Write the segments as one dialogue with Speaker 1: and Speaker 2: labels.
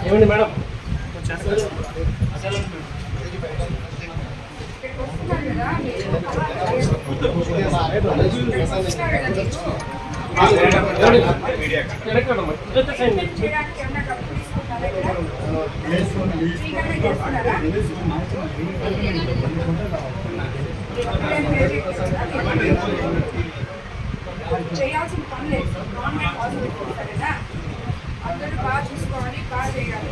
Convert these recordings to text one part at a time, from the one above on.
Speaker 1: ఏమండి మేడం
Speaker 2: చేయాల్సిన పని లేదు. గవర్నమెంట్ హాస్పిటల్ సరేనా, అందరూ బాగా చూసుకోవాలి, బాగా చేయాలి.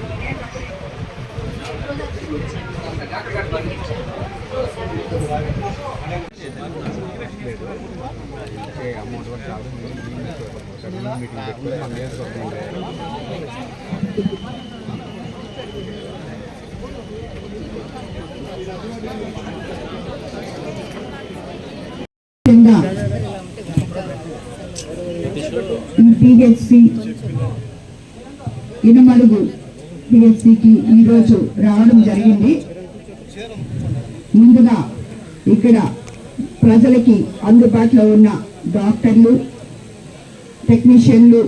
Speaker 3: అమౌంట్ కూడా చాలా మీటింగ్ పెట్టుకుని మనం చేసుకోవాలి.
Speaker 4: పిహెచ్సి ఇనమడుగు పిహెచ్సికి ఈరోజు రావడం జరిగింది. ముందుగా ఇక్కడ ప్రజలకి అందుబాటులో ఉన్న డాక్టర్లు, టెక్నీషియన్లు,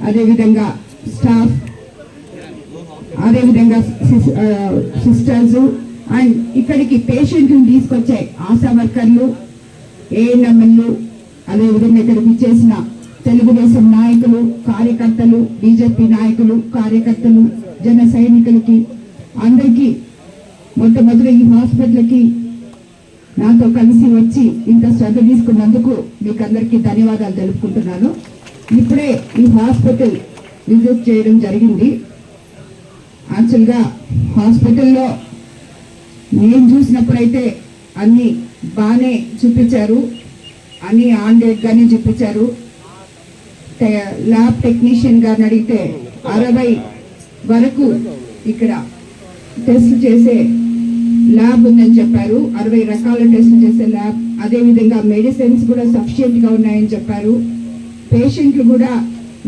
Speaker 4: అదేవిధంగా స్టాఫ్, అదేవిధంగా సిస్టర్స్ అండ్ ఇక్కడికి పేషెంట్లను తీసుకొచ్చే ఆశా వర్కర్లు, ఏఎన్ఎంఎల్లు, అదేవిధంగా ఇక్కడికి ఇచ్చేసిన తెలుగుదేశం నాయకులు, కార్యకర్తలు, బీజేపీ నాయకులు, కార్యకర్తలు, జన సైనికులకి అందరికీ మొట్టమొదటి ఈ హాస్పిటల్కి నాతో కలిసి వచ్చి ఇంత శ్రద్ధ తీసుకున్నందుకు మీకు అందరికీ ధన్యవాదాలు తెలుపుకుంటున్నాను. ఇప్పుడే ఈ హాస్పిటల్ విజిట్ చేయడం జరిగింది. యాక్చువల్గా హాస్పిటల్లో నేను చూసినప్పుడైతే అన్నీ బాగానే చూపించారు, అన్నీ ఆన్ డేట్గానే చూపించారు. ల్యాబ్ టెక్నీషియన్ గారిని అడిగితే 60 వరకు ఇక్కడ టెస్టులు చేసే ల్యాబ్ ఉందని చెప్పారు. 60 రకాల టెస్టులు చేసే ల్యాబ్, అదేవిధంగా మెడిసిన్స్ కూడా సఫిషియెంట్గా ఉన్నాయని చెప్పారు. పేషెంట్లు కూడా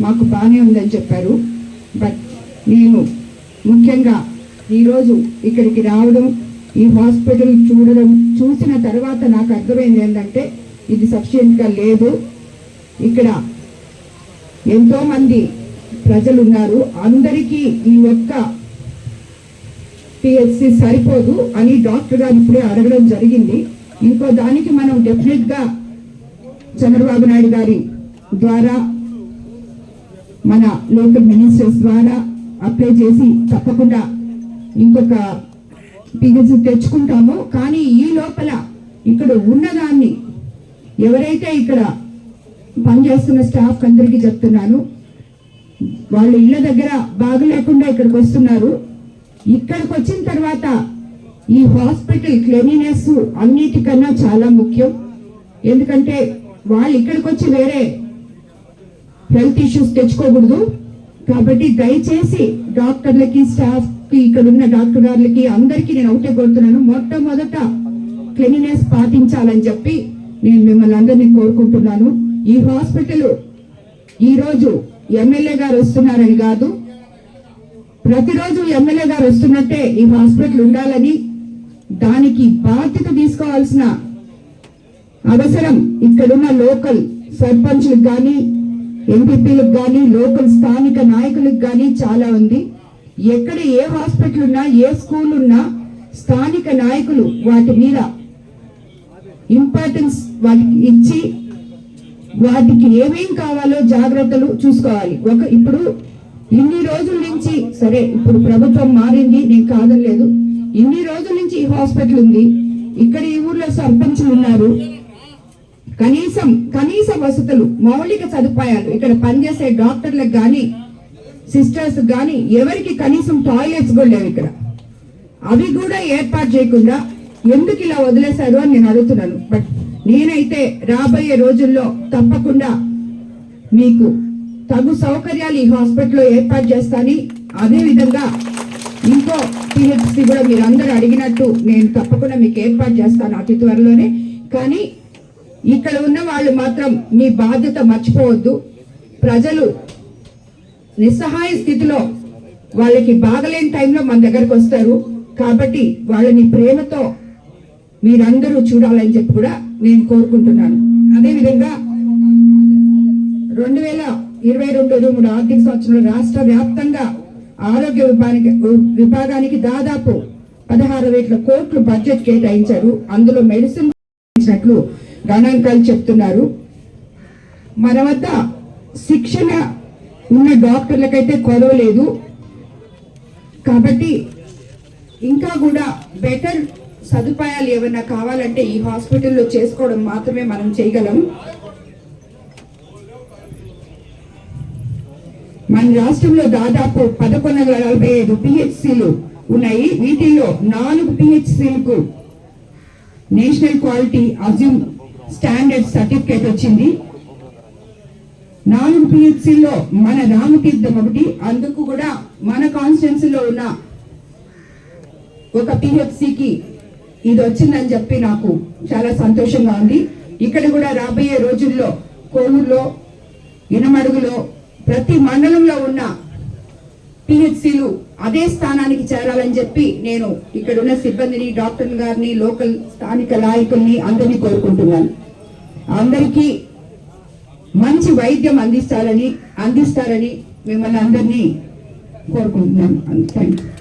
Speaker 4: మాకు బాగానే ఉందని చెప్పారు. బట్ నేను ముఖ్యంగా ఈరోజు ఇక్కడికి రావడం, ఈ హాస్పిటల్ చూసిన తర్వాత నాకు అర్థమైంది ఏంటంటే ఇది సఫిషియెంట్గా లేదు. ఇక్కడ ఎంతోమంది ప్రజలు ఉన్నారు, అందరికీ ఈ ఒక్క పిహెచ్సి సరిపోదు అని డాక్టర్ గారు ఇప్పుడే అడగడం జరిగింది. ఇంకో దానికి మనం డెఫినెట్గా చంద్రబాబు నాయుడు గారి ద్వారా, మన లోకల్ మినిస్టర్స్ ద్వారా అప్లై చేసి తప్పకుండా ఇంకొక పిహెచ్సి తెచ్చుకుంటాము. కానీ ఈ లోపల ఇక్కడ ఉన్నదాన్ని ఎవరైతే ఇక్కడ పనిచేస్తున్న స్టాఫ్ అందరికీ చెప్తున్నాను, వాళ్ళ ఇళ్ళ దగ్గర బాగలేకుండా ఇక్కడికి వస్తున్నారు. ఇక్కడికి వచ్చిన తర్వాత ఈ హాస్పిటల్ క్లీనినెస్ అన్నిటికన్నా చాలా ముఖ్యం. ఎందుకంటే వాళ్ళు ఇక్కడికి వచ్చి వేరే హెల్త్ ఇష్యూస్ తెచ్చుకోకూడదు. కాబట్టి దయచేసి డాక్టర్లకి, స్టాఫ్కి, ఇక్కడ ఉన్న డాక్టర్ గారులకి అందరికీ నేను ఒకటే కోరుతున్నాను, మొట్టమొదట క్లీనినెస్ పాటించాలని చెప్పి నేను మిమ్మల్ని అందరినీ కోరుకుంటున్నాను. ఈ హాస్పిటల్ ఈరోజు ఎమ్మెల్యే గారు వస్తున్నారని కాదు, ప్రతిరోజు ఎమ్మెల్యే గారు వస్తున్నట్టే ఈ హాస్పిటల్ ఉండాలని, దానికి బాధ్యత తీసుకోవాల్సిన అవసరం ఇక్కడున్న లోకల్ సర్పంచ్లకు కానీ, ఎంపీపీలకు కానీ, లోకల్ స్థానిక నాయకులకు కానీ చాలా ఉంది. ఎక్కడ ఏ హాస్పిటల్ ఉన్నా, ఏ స్కూల్ ఉన్నా స్థానిక నాయకులు వాటి మీద ఇంపార్టెన్స్ వాటికి ఇచ్చి వాటికి ఏమేం కావాలో జాగ్రత్తలు చూసుకోవాలి. ఇప్పుడు ఇన్ని రోజుల నుంచి, సరే ఇప్పుడు ప్రభుత్వం మారింది, నేను కాదనలేదు, ఇన్ని రోజుల నుంచి ఈ హాస్పిటల్ ఉంది, ఇక్కడ ఈ ఊర్లో సర్పంచులు ఉన్నారు, కనీస వసతులు, మౌలిక సదుపాయాలు ఇక్కడ పనిచేసే డాక్టర్లకు కానీ సిస్టర్స్ కానీ ఎవరికి కనీసం టాయిలెట్స్ కూడా లేవు ఇక్కడ. అవి కూడా ఏర్పాటు చేయకుండా ఎందుకు ఇలా వదిలేశారు అని నేను అడుగుతున్నాను. బట్ నేనైతే రాబోయే రోజుల్లో తప్పకుండా మీకు తగు సౌకర్యాలు ఈ హాస్పిటల్లో ఏర్పాటు చేస్తాను. అదేవిధంగా ఇంకో పిహెచ్సి కూడా మీరు అందరూ అడిగినట్టు నేను తప్పకుండా మీకు ఏర్పాటు చేస్తాను అతి త్వరలోనే. కానీ ఇక్కడ ఉన్న వాళ్ళు మాత్రం మీ బాధ్యత మర్చిపోవద్దు. ప్రజలు నిస్సహాయ స్థితిలో వాళ్ళకి బాగలేని టైంలో మన దగ్గరకు వస్తారు కాబట్టి వాళ్ళని ప్రేమతో మీరందరూ చూడాలని చెప్పి కూడా నేను కోరుకుంటున్నాను. అదేవిధంగా 2022-23 ఆర్థిక సంవత్సరంలో రాష్ట్ర వ్యాప్తంగా ఆరోగ్య విభాగానికి దాదాపు 16,000 కోట్లు బడ్జెట్ కేటాయించారు. అందులో మెడిసిన్ ఇచ్చినట్లు గణాంకాలు చెప్తున్నారు. మన వద్ద శిక్షణ ఉన్న డాక్టర్లకైతే కొరవలేదు కాబట్టి ఇంకా కూడా బెటర్ సదుపాయాలు ఏమైనా కావాలంటే ఈ హాస్పిటల్లో చేసుకోవడం మాత్రమే మనం చేయగలం. మన రాష్ట్రంలో దాదాపు 1145 పిహెచ్సిలు ఉన్నాయి. వీటిల్లో 4 పిహెచ్సిలకు national quality assume standard certificate వచ్చింది. 4 పిహెచ్సిలో మన రామతీర్థం ఒకటి, అందుకు కూడా మన కాన్స్టిట్యున్సీలో ఉన్న ఒక పిహెచ్సికి ఇది వచ్చిందని చెప్పి నాకు చాలా సంతోషంగా ఉంది. ఇక్కడ కూడా రాబోయే రోజుల్లో కోవూరులో, ఇనమడుగులో ప్రతి మండలంలో ఉన్న పిహెచ్సిలు అదే స్థానానికి చేరాలని చెప్పి నేను ఇక్కడ ఉన్న సిబ్బందిని, డాక్టర్ గారిని, లోకల్ స్థానిక నాయకుల్ని అందరినీ కోరుకుంటున్నాను. అందరికీ మంచి వైద్యం అందిస్తారని మిమ్మల్ని అందరినీ కోరుకుంటున్నాను. Thank you.